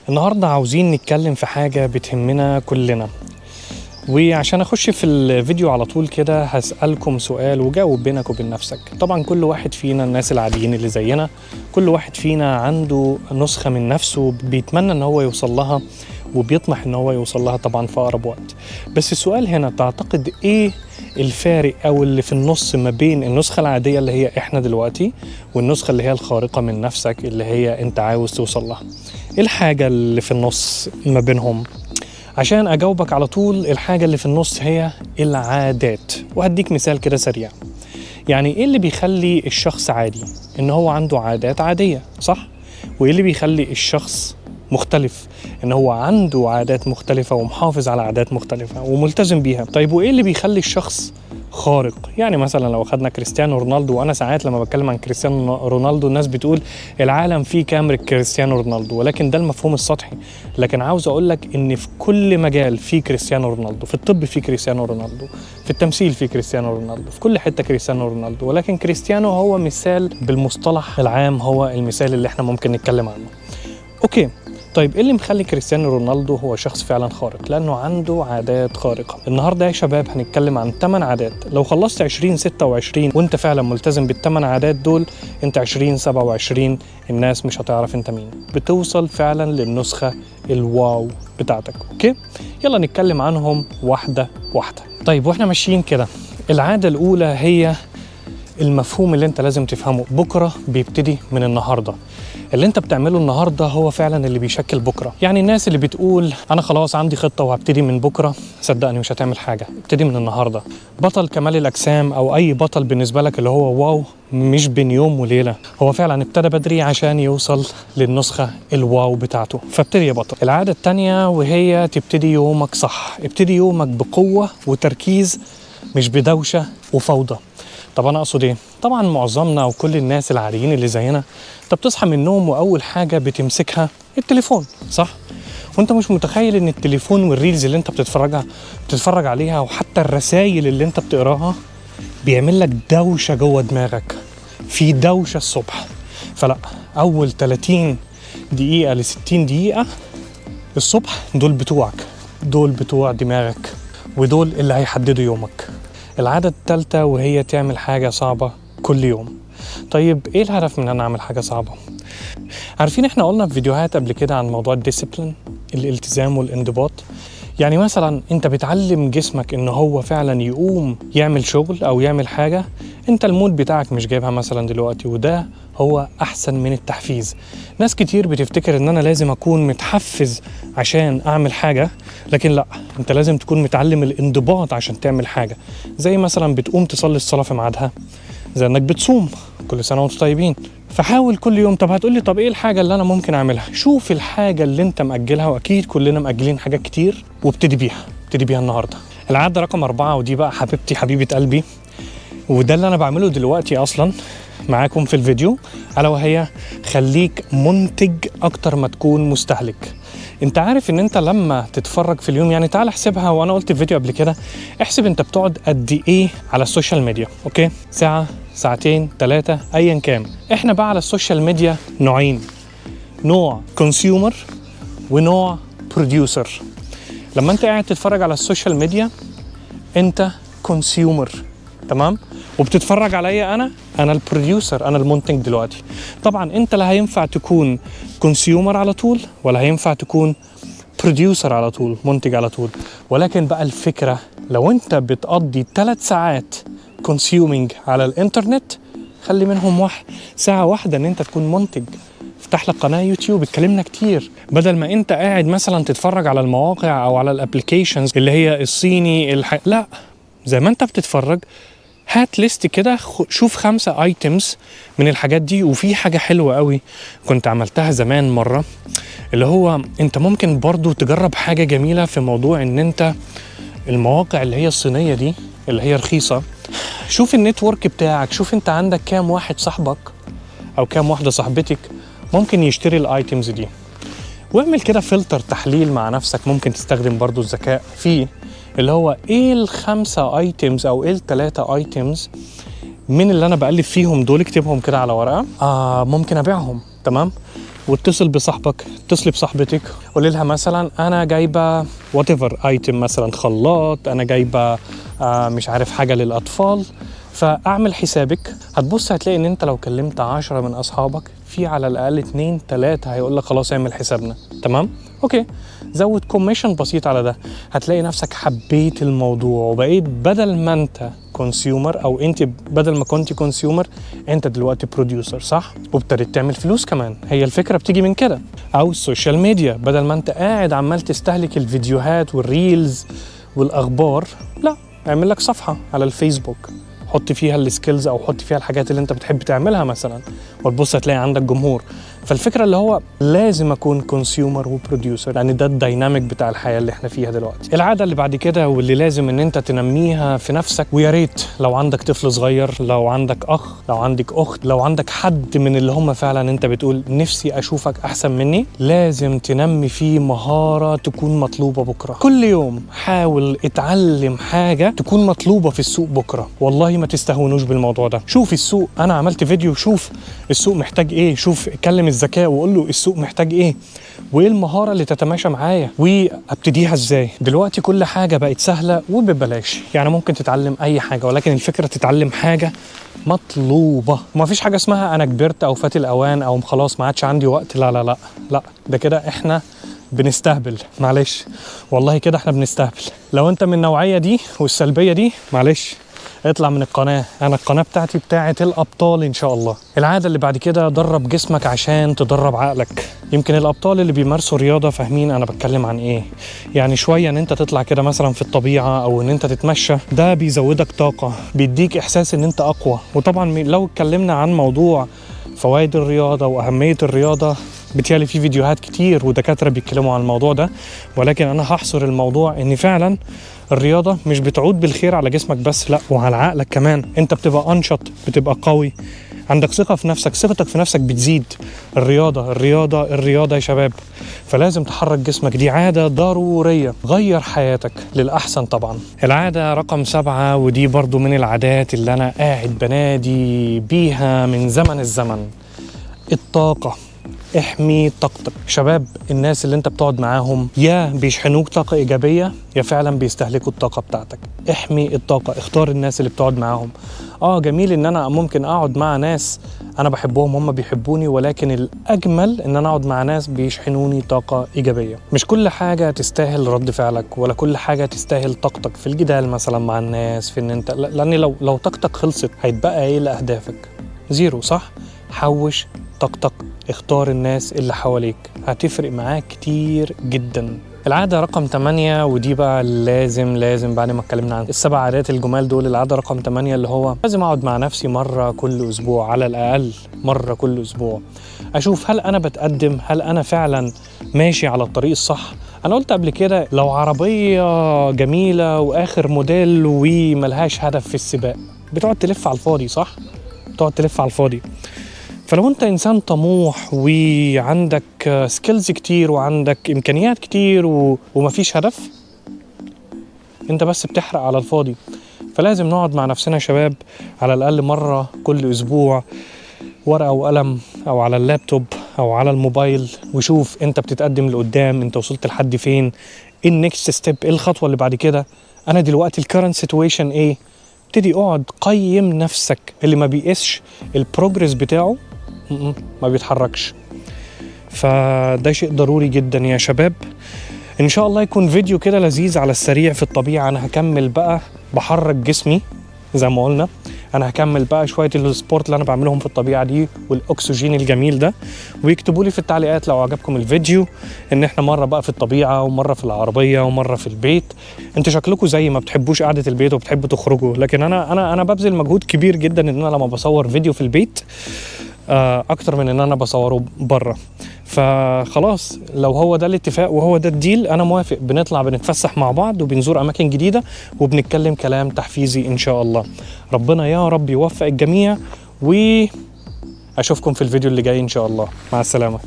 النهاردة عاوزين نتكلم في حاجة بتهمنا كلنا، وعشان اخش في الفيديو على طول كده هسألكم سؤال وجاوب بينك وبين نفسك. طبعا كل واحد فينا، الناس العاديين اللي زينا، كل واحد فينا عنده نسخة من نفسه بيتمنى ان هو يوصل لها وبيطمح ان هو يوصل لها طبعا في اقرب وقت. بس السؤال هنا، تعتقد ايه الفارق او اللي في النص ما بين النسخة العادية اللي هي احنا دلوقتي والنسخة اللي هي الخارقة من نفسك اللي هي انت عاوز توصل لها؟ ايه الحاجة اللي في النص ما بينهم؟ عشان اجاوبك على طول، الحاجة اللي في النص هي العادات. وهديك مثال كده سريع. يعني ايه اللي بيخلي الشخص عادي؟ ان هو عنده عادات عادية، صح؟ وايه اللي بيخلي الشخص مختلف؟ ان هو عنده عادات مختلفة ومحافظ على عادات مختلفة وملتزم بيها. طيب وايه اللي بيخلي الشخص خارق؟ يعني مثلا لو اخدنا كريستيانو رونالدو، وانا ساعات لما بتكلم عن كريستيانو رونالدو الناس بتقول العالم فيه كاميرا كريستيانو رونالدو، ولكن ده المفهوم السطحي. لكن عاوز اقول لك ان في كل مجال فيه كريستيانو رونالدو، في الطب فيه كريستيانو رونالدو، في التمثيل فيه كريستيانو رونالدو، في كل حتة كريستيانو رونالدو. ولكن كريستيانو هو مثال بالمصطلح العام، هو المثال اللي احنا ممكن نتكلم عنه. اوكي، طيب ايه اللي مخلي كريستيانو رونالدو هو شخص فعلا خارق؟ لانه عنده عادات خارقة. النهارده يا شباب هنتكلم عن 8 عادات، لو خلصت 2026 وانت فعلا ملتزم بال8 عادات دول، انت 2027 الناس مش هتعرف انت مين. بتوصل فعلا للنسخة الواو بتاعتك. اوكي، يلا نتكلم عنهم واحدة واحدة. طيب واحنا ماشيين كده، العادة الاولى هي المفهوم اللي انت لازم تفهمه. بكرة بيبتدي من النهاردة. اللي انت بتعمله النهاردة هو فعلا اللي بيشكل بكرة. يعني الناس اللي بتقول انا خلاص عندي خطة وهبتدي من بكرة، صدقني مش هتعمل حاجة. ابتدي من النهاردة. بطل كمال الأجسام او اي بطل بالنسبة لك اللي هو واو، مش بين يوم وليلة، هو فعلا ابتدى بدري عشان يوصل للنسخة الواو بتاعته. فابتدي يا بطل. العادة التانية وهي تبتدي يومك صح. ابتدي يومك بقوة وتركيز، مش بدوشة وفوضى. طب انا اقصد ايه؟ طبعا معظمنا او كل الناس العاديين اللي زينا، انت بتصحى من النوم واول حاجه بتمسكها التليفون، صح؟ وانت مش متخيل ان التليفون والريلز اللي انت بتتفرج عليها وحتى الرسائل اللي انت بتقراها بيعمل لك دوشه جوه دماغك. في دوشه الصبح. فلا، اول 30 دقيقه ل 60 دقيقه الصبح دول بتوعك، دول بتوع دماغك، ودول اللي هيحددوا يومك. العادة الثالثة وهي تعمل حاجة صعبة كل يوم. طيب ايه الهدف من ان اعمل حاجة صعبة؟ عارفين احنا قلنا في فيديوهات قبل كده عن موضوع الديسيبلين، الالتزام والانضباط. يعني مثلا انت بتعلم جسمك ان هو فعلا يقوم يعمل شغل او يعمل حاجة انت المود بتاعك مش جايبها مثلا دلوقتي، وده هو احسن من التحفيز. ناس كتير بتفتكر ان انا لازم اكون متحفز عشان اعمل حاجة، لكن لا، انت لازم تكون متعلم الانضباط عشان تعمل حاجة. زي مثلا بتقوم تصلي الصلاة في ميعادها، زي انك بتصوم. كل سنة وانتم طيبين. فحاول كل يوم. طب هتقولي طب ايه الحاجة اللي انا ممكن اعملها؟ شوف الحاجة اللي انت مأجلها، واكيد كلنا مأجلين حاجات كتير، وابتدي بيها. ابتدي بيها النهاردة. العادة رقم 4، ودي بقى حبيبتي حبيبة قلبي، وده اللي انا بعمله دلوقتي اصلا معاكم في الفيديو، الا وهي خليك منتج اكتر ما تكون مستهلك. انت عارف ان انت لما تتفرج في اليوم، يعني تعال احسبها، وانا قلت في فيديو قبل كده، احسب انت بتقعد قد ايه على السوشيال ميديا. اوكي، ساعة، ساعتين، 3، ايا كان. احنا بقى على السوشيال ميديا نوعين، نوع كونسيومر ونوع بروديوسر. لما انت قاعد تتفرج على السوشيال ميديا انت كونسيومر، تمام؟ وبتتفرج عليا انا البروديوسر، انا المنتج دلوقتي. طبعا انت لا هينفع تكون كونسيومر على طول، ولا هينفع تكون بروديوسر على طول، منتج على طول. ولكن بقى الفكرة، لو انت بتقضي 3 ساعات كونسيومينج على الانترنت، خلي منهم ساعة واحدة ان انت تكون منتج. افتح لك قناة يوتيوب، اتكلمنا كتير، بدل ما انت قاعد مثلا تتفرج على المواقع او على الابليكيشنز اللي هي الصيني لا، زي ما انت بتتفرج هات ليست كده، شوف 5 ايتمز من الحاجات دي. وفي حاجة حلوة قوي كنت عملتها زمان مرة، اللي هو انت ممكن برضو تجرب حاجة جميلة في موضوع ان انت المواقع اللي هي الصينية دي اللي هي رخيصة، شوف النتورك بتاعك، شوف انت عندك كام واحد صاحبك او كام واحدة صاحبتك ممكن يشتري الايتمز دي، واعمل كده فلتر تحليل مع نفسك. ممكن تستخدم برضو الذكاء فيه، اللي هو ايه ال5 ايتمز او ايه ال3 ايتمز من اللي انا بقلب فيهم دول، اكتبهم كده على ورقة، ممكن ابيعهم، تمام؟ واتصل بصاحبك، اتصلي بصاحبتك، قولي لها مثلا انا جايبه وات ايفر ايتم، مثلا خلاط، انا جايبه مش عارف حاجه للاطفال، فاعمل حسابك. هتبص هتلاقي ان انت لو كلمت 10 من اصحابك، في على الاقل 2 3 هيقول لك خلاص اعمل حسابنا. تمام، اوكي، زود كوميشن بسيط على ده. هتلاقي نفسك حبيت الموضوع وبقيت بدل ما انت كونسيومر، او انت بدل ما كنت كونسيومر انت دلوقتي بروديوسر، صح؟ وابتديت تعمل فلوس كمان. هي الفكره بتيجي من كده. او السوشيال ميديا، بدل ما انت قاعد عمال تستهلك الفيديوهات والريلز والاخبار، لا، اعمل لك صفحه على الفيسبوك، حط فيها السكيلز او حط فيها الحاجات اللي انت بتحب تعملها مثلا، وتبص هتلاقي عندك جمهور. فالفكره اللي هو لازم اكون كونسيومر وبروديوسر، لان ده الديناميك بتاع الحياه اللي احنا فيها دلوقتي. العاده اللي بعد كده واللي لازم ان انت تنميها في نفسك، ويا ريت لو عندك طفل صغير، لو عندك اخ، لو عندك اخت، لو عندك حد من اللي هم فعلا انت بتقول نفسي اشوفك احسن مني، لازم تنمي فيه مهاره تكون مطلوبه بكره. كل يوم حاول اتعلم حاجه تكون مطلوبه في السوق بكره. والله ما تستهونوش بالموضوع ده. شوف السوق، انا عملت فيديو، شوف السوق محتاج ايه، شوف اتكلم الذكاء وقول له السوق محتاج ايه، وايه المهاره اللي تتماشى معايا، وابتديها ازاي. دلوقتي كل حاجه بقت سهله وببلاش، يعني ممكن تتعلم اي حاجه، ولكن الفكره تتعلم حاجه مطلوبه. وما فيش حاجه اسمها انا كبرت او فات الاوان او خلاص ما عادش عندي وقت. لا لا لا لا، ده كده احنا بنستهبل، معلش والله كده احنا بنستهبل. لو انت من النوعيه دي والسلبيه دي، معلش اطلع من القناة. أنا القناة بتاعتي بتاعت الأبطال إن شاء الله. العادة اللي بعد كده، درب جسمك عشان تدرب عقلك. يمكن الأبطال اللي بيمارسوا رياضة فاهمين أنا بتكلم عن إيه. يعني شوية إن أنت تطلع كده مثلا في الطبيعة، أو إن أنت تتمشى، ده بيزودك طاقة، بيديك إحساس إن أنت أقوى. وطبعا لو اتكلمنا عن موضوع فوائد الرياضة وأهمية الرياضة، بالتالي في فيديوهات كتير ودكاترة بيتكلموا عن الموضوع ده، ولكن أنا هحصر الموضوع إن فعلا الرياضة مش بتعود بالخير على جسمك بس، لا، وعلى عقلك كمان. انت بتبقى انشط، بتبقى قوي، عندك ثقة في نفسك، ثقتك في نفسك بتزيد. الرياضة الرياضة الرياضة يا شباب، فلازم تحرك جسمك. دي عادة ضرورية، غير حياتك للأحسن طبعا. العادة رقم 7، ودي برضو من العادات اللي أنا قاعد بنادي بيها من زمن الزمن، الطاقة. احمي طاقتك. شباب، الناس اللي انت بتقعد معاهم يا بيشحنوك طاقة إيجابية يا فعلا بيستهلكوا الطاقة بتاعتك. احمي الطاقة، اختار الناس اللي بتقعد معاهم. جميل ان انا ممكن اقعد مع ناس انا بحبهم، هم بيحبوني، ولكن الاجمل ان انا اقعد مع ناس بيشحنوني طاقة إيجابية. مش كل حاجة تستاهل رد فعلك، ولا كل حاجة تستاهل طاقتك في الجدال مثلا مع الناس، في ان انت، لان لو طاقتك خلصت هيتبقى ايه لأهدافك؟ زيرو، صح؟ حوش طاقتك، اختار الناس اللي حواليك، هتفرق معاك كتير جدا. العادة رقم 8، ودي بقى لازم بعد ما اتكلمنا عن ال7 عادات الجمال دول، العادة رقم 8 اللي هو لازم اقعد مع نفسي مرة كل اسبوع، على الاقل مرة كل اسبوع، اشوف هل انا بتقدم، هل انا فعلا ماشي على الطريق الصح. انا قلت قبل كده، لو عربية جميلة واخر موديل وملهاش هدف في السباق، بتقعد تلف على الفاضي، صح؟ بتقعد تلف على الفاضي. فلو انت انسان طموح وعندك سكيلز كتير وعندك امكانيات كتير ومفيش هدف، انت بس بتحرق على الفاضي. فلازم نقعد مع نفسنا يا شباب على الاقل مرة كل اسبوع، ورقة وقلم او على اللابتوب او على الموبايل، وشوف انت بتتقدم لقدام، انت وصلت لحد فين، ايه النكست ستيب، ايه الخطوة اللي بعد كده، انا دلوقتي الكرنت سيتويشن ايه. ابتدي اقعد قيم نفسك. اللي ما بيقيسش البروجرس بتاعه ما بيتحركش. فده شيء ضروري جدا يا شباب. ان شاء الله يكون فيديو كده لذيذ على السريع في الطبيعة. انا هكمل بقى بحرك جسمي زي ما قلنا، انا هكمل بقى شوية السبورت اللي انا بعملهم في الطبيعة دي والاكسجين الجميل ده. ويكتبوا لي في التعليقات لو عجبكم الفيديو، ان احنا مرة بقى في الطبيعة ومرة في العربية ومرة في البيت. انتوا شكلكم زي ما بتحبوش قعدة البيت وبتحبوا تخرجوا، لكن انا ببذل مجهود كبير جدا ان انا لما بصور فيديو في البيت اكتر من ان انا بصوره بره. فخلاص لو هو ده الاتفاق وهو ده الديل، انا موافق. بنطلع بنتفسح مع بعض وبنزور اماكن جديدة وبنتكلم كلام تحفيزي ان شاء الله. ربنا يا رب يوفق الجميع، واشوفكم في الفيديو اللي جاي ان شاء الله. مع السلامة.